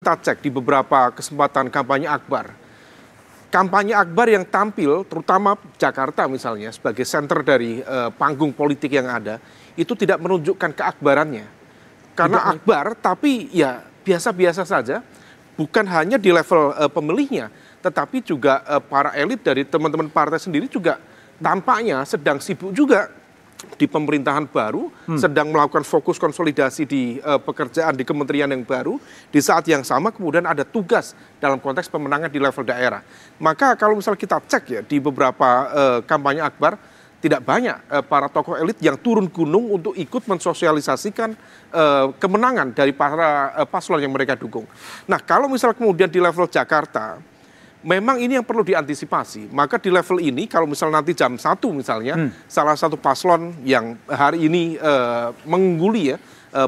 kita cek di beberapa kesempatan kampanye akbar yang tampil, terutama Jakarta misalnya, sebagai center dari panggung politik yang ada, itu tidak menunjukkan keakbarannya. Karena akbar, tapi ya biasa-biasa saja, bukan hanya di level pemilihnya, tetapi juga para elit dari teman-teman partai sendiri juga tampaknya sedang sibuk juga di pemerintahan baru, sedang melakukan fokus konsolidasi di pekerjaan di kementerian yang baru, di saat yang sama kemudian ada tugas dalam konteks pemenangan di level daerah. Maka kalau misal kita cek ya di beberapa kampanye akbar, tidak banyak para tokoh elit yang turun gunung untuk ikut mensosialisasikan kemenangan dari para paslon yang mereka dukung. Nah, kalau misal kemudian di level Jakarta, memang ini yang perlu diantisipasi. Maka di level ini, kalau misal nanti jam 1 misalnya, salah satu paslon yang hari ini mengungguli ya,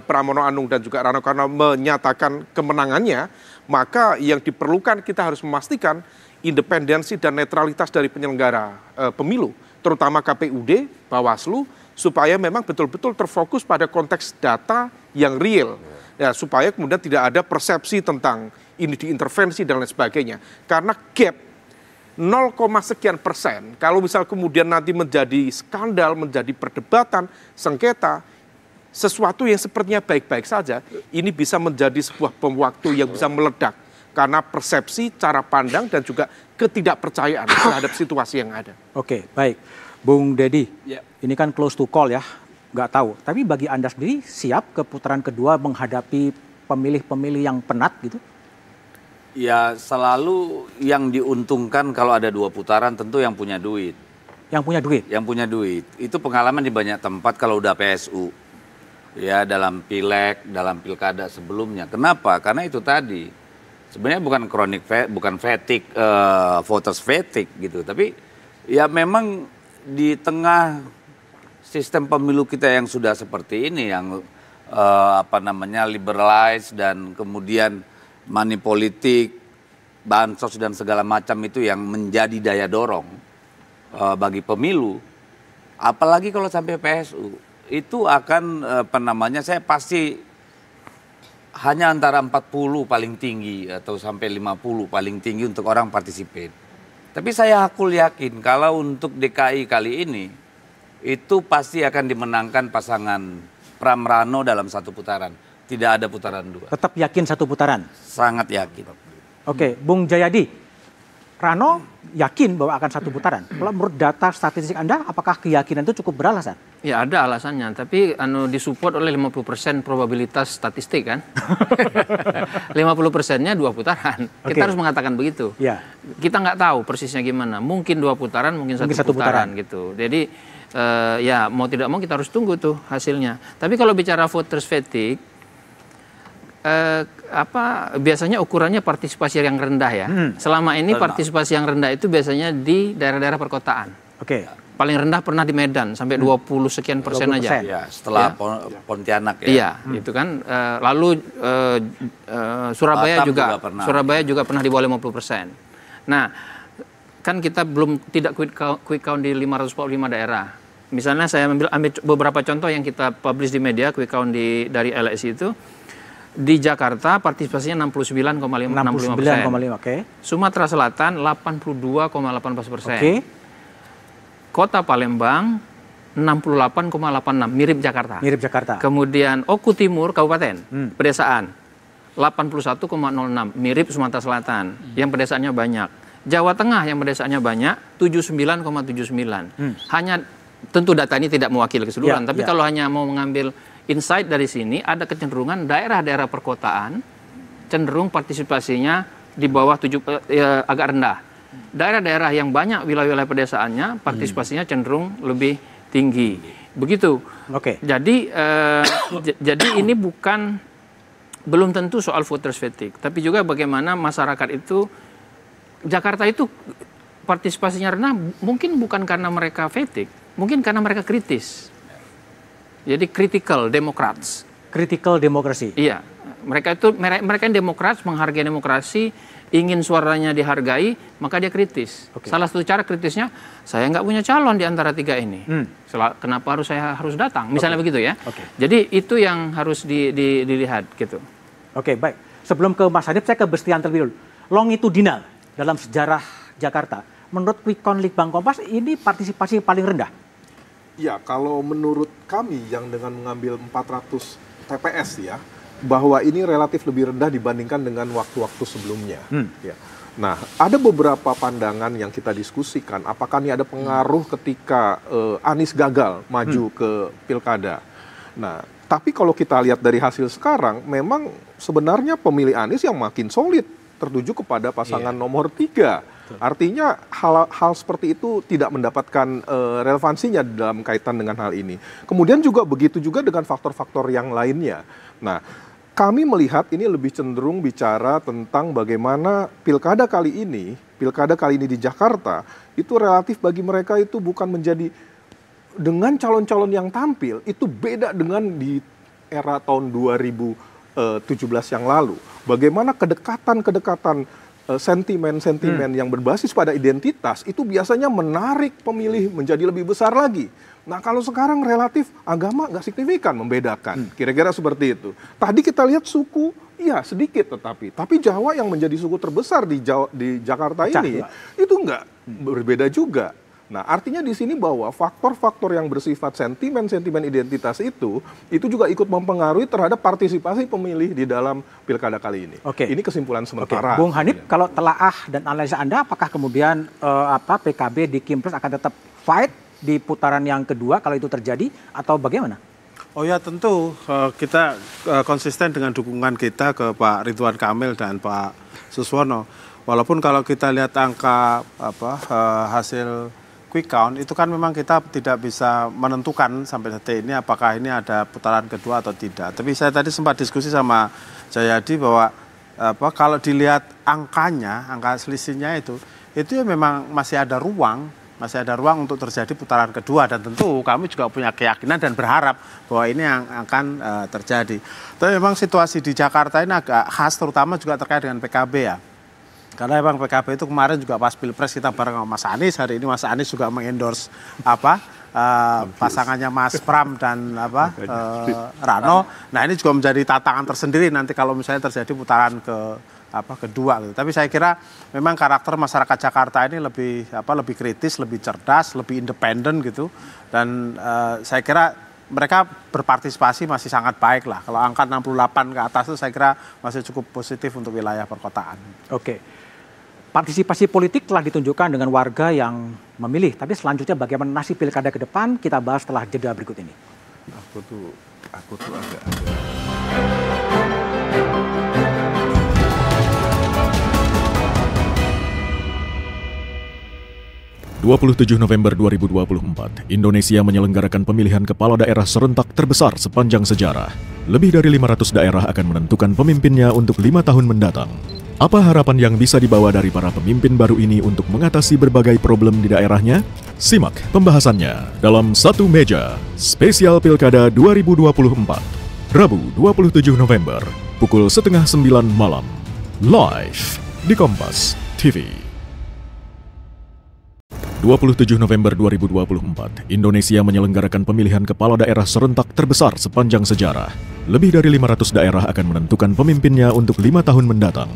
Pramono Anung dan juga Rano Karno menyatakan kemenangannya, maka yang diperlukan kita harus memastikan independensi dan netralitas dari penyelenggara pemilu, terutama KPUD, Bawaslu, supaya memang betul-betul terfokus pada konteks data yang real. Ya, supaya kemudian tidak ada persepsi tentang ini diintervensi dan lain sebagainya. Karena gap 0, sekian persen, kalau misal kemudian nanti menjadi skandal, menjadi perdebatan, sengketa, sesuatu yang sepertinya baik-baik saja, ini bisa menjadi sebuah bom waktu yang bisa meledak. Karena persepsi, cara pandang, dan juga ketidakpercayaan terhadap situasi yang ada. Oke, baik. Bung Deddy, ini kan close to call ya, nggak tahu. Tapi bagi Anda sendiri siap ke putaran kedua menghadapi pemilih-pemilih yang penat gitu? Ya selalu yang diuntungkan kalau ada 2 putaran tentu yang punya duit. Yang punya duit? Yang punya duit. Itu pengalaman di banyak tempat kalau udah PSU. Ya dalam pileg, dalam pilkada sebelumnya. Kenapa? Karena itu tadi. Sebenarnya bukan fatigue, voters fatigue gitu. Tapi ya memang di tengah sistem pemilu kita yang sudah seperti ini, yang liberalized dan kemudian money politik, bansos dan segala macam itu yang menjadi daya dorong bagi pemilu. Apalagi kalau sampai PSU, itu akan saya pasti hanya antara 40 paling tinggi atau sampai 50 paling tinggi untuk orang partisipasi. Tapi saya yakin kalau untuk DKI kali ini, itu pasti akan dimenangkan pasangan Pram Rano dalam 1 putaran. Tidak ada putaran 2. Tetap yakin 1 putaran? Sangat yakin. Oke, Bung Jayadi, Rano yakin bahwa akan 1 putaran. Kalau menurut data statistik Anda, apakah keyakinan itu cukup beralasan? Ya ada alasannya, tapi disupport oleh 50% probabilitas statistik kan. 50%-nya 2 putaran. Kita harus mengatakan begitu. Ya. Kita nggak tahu persisnya gimana. Mungkin 2 putaran, mungkin 1 putaran gitu. Jadi ya mau tidak mau kita harus tunggu tuh hasilnya. Tapi kalau bicara voters fatigue, biasanya ukurannya partisipasi yang rendah ya. Selama ini partisipasi yang rendah itu biasanya di daerah-daerah perkotaan. Oke. Paling rendah pernah di Medan sampai 20 sekian persen aja. Ya, setelah Pontianak ya. Iya, itu kan. Lalu Surabaya juga pernah di bawah 50%. Nah, kan kita tidak quick count di 545 daerah. Misalnya saya ambil beberapa contoh yang kita publish di media quick count dari LSI itu. Di Jakarta partisipasinya 69,65%. Sumatera Selatan 82,18%. Kota Palembang 68,86, mirip Jakarta. Kemudian Oku Timur Kabupaten, pedesaan 81,06, mirip Sumatera Selatan, yang pedesaannya banyak. Jawa Tengah yang pedesaannya banyak 79,79. Hanya tentu data ini tidak mewakili keseluruhan, tapi kalau hanya mau mengambil insight dari sini, ada kecenderungan daerah-daerah perkotaan cenderung partisipasinya di bawah agak rendah. Daerah-daerah yang banyak wilayah-wilayah pedesaannya partisipasinya cenderung lebih tinggi. Begitu. Jadi ini belum tentu soal voters fatigue, tapi juga bagaimana masyarakat itu, Jakarta itu partisipasinya rendah mungkin bukan karena mereka fatigue, mungkin karena mereka kritis. Jadi critical Democrats. Critical demokrasi. Iya, mereka yang Demokrat, menghargai demokrasi, ingin suaranya dihargai, maka dia kritis. Salah satu cara kritisnya, saya nggak punya calon di antara 3 ini. Kenapa saya harus datang? Misalnya begitu ya. Jadi itu yang harus dilihat gitu. Baik. Sebelum ke Mas Hanif, saya ke Bestian terlebih dulu. Longitudinal dalam sejarah Jakarta. Menurut quick count Litbang Kompas, ini partisipasi paling rendah. Ya, kalau menurut kami yang dengan mengambil 400 TPS ya, bahwa ini relatif lebih rendah dibandingkan dengan waktu-waktu sebelumnya. Ya. Nah, ada beberapa pandangan yang kita diskusikan. Apakah ini ada pengaruh ketika Anies gagal maju ke pilkada? Nah, tapi kalau kita lihat dari hasil sekarang, memang sebenarnya pemilih Anies yang makin solid tertuju kepada pasangan nomor 3. Artinya hal seperti itu tidak mendapatkan relevansinya dalam kaitan dengan hal ini. Kemudian juga begitu juga dengan faktor-faktor yang lainnya. Nah, kami melihat ini lebih cenderung bicara tentang bagaimana pilkada kali ini di Jakarta, itu relatif bagi mereka itu bukan menjadi dengan calon-calon yang tampil, itu beda dengan di era tahun 2017 yang lalu. Bagaimana kedekatan sentimen-sentimen yang berbasis pada identitas itu biasanya menarik pemilih menjadi lebih besar lagi. Nah, kalau sekarang relatif agama nggak signifikan membedakan, kira-kira seperti itu. Tadi kita lihat suku, iya sedikit tapi Jawa yang menjadi suku terbesar di Jakarta ini itu nggak berbeda juga. Nah, artinya di sini bahwa faktor-faktor yang bersifat sentimen-sentimen identitas itu juga ikut mempengaruhi terhadap partisipasi pemilih di dalam pilkada kali ini. Ini kesimpulan sementara. Bung Hanif, kalau telaah dan analisa Anda, apakah kemudian PKB di Kimpres akan tetap fight di putaran yang kedua kalau itu terjadi atau bagaimana? Oh ya, tentu kita konsisten dengan dukungan kita ke Pak Ridwan Kamil dan Pak Suswono. Walaupun kalau kita lihat angka hasil quick count itu kan memang kita tidak bisa menentukan sampai detik ini apakah ini ada putaran kedua atau tidak. Tapi saya tadi sempat diskusi sama Jayadi bahwa kalau dilihat angkanya, angka selisihnya itu ya memang masih ada ruang untuk terjadi putaran kedua, dan tentu kami juga punya keyakinan dan berharap bahwa ini yang akan terjadi. Tapi memang situasi di Jakarta ini agak khas, terutama juga terkait dengan PKB ya. Karena memang PKB itu kemarin juga pas Pilpres kita bareng sama Mas Anies, hari ini Mas Anies juga mengendorse pasangannya Mas Pram dan Rano. Nah, ini juga menjadi tantangan tersendiri nanti kalau misalnya terjadi putaran kedua gitu. Tapi saya kira memang karakter masyarakat Jakarta ini lebih kritis, lebih cerdas, lebih independen gitu. Dan saya kira mereka berpartisipasi masih sangat baik lah. Kalau angka 68 ke atas itu saya kira masih cukup positif untuk wilayah perkotaan. Partisipasi politik telah ditunjukkan dengan warga yang memilih. Tapi selanjutnya bagaimana nasib pilkada ke depan, kita bahas setelah jeda berikut ini. Aku tuh agak... 27 November 2024, Indonesia menyelenggarakan pemilihan kepala daerah serentak terbesar sepanjang sejarah. Lebih dari 500 daerah akan menentukan pemimpinnya untuk 5 tahun mendatang. Apa harapan yang bisa dibawa dari para pemimpin baru ini untuk mengatasi berbagai problem di daerahnya? Simak pembahasannya dalam Satu Meja Spesial Pilkada 2024, Rabu 27 November, pukul 8:30 malam, live di Kompas TV. 27 November 2024, Indonesia menyelenggarakan pemilihan kepala daerah serentak terbesar sepanjang sejarah. Lebih dari 500 daerah akan menentukan pemimpinnya untuk 5 tahun mendatang.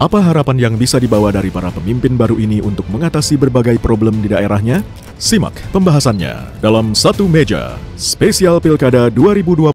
Apa harapan yang bisa dibawa dari para pemimpin baru ini untuk mengatasi berbagai problem di daerahnya? Simak pembahasannya dalam Satu Meja Spesial Pilkada 2024.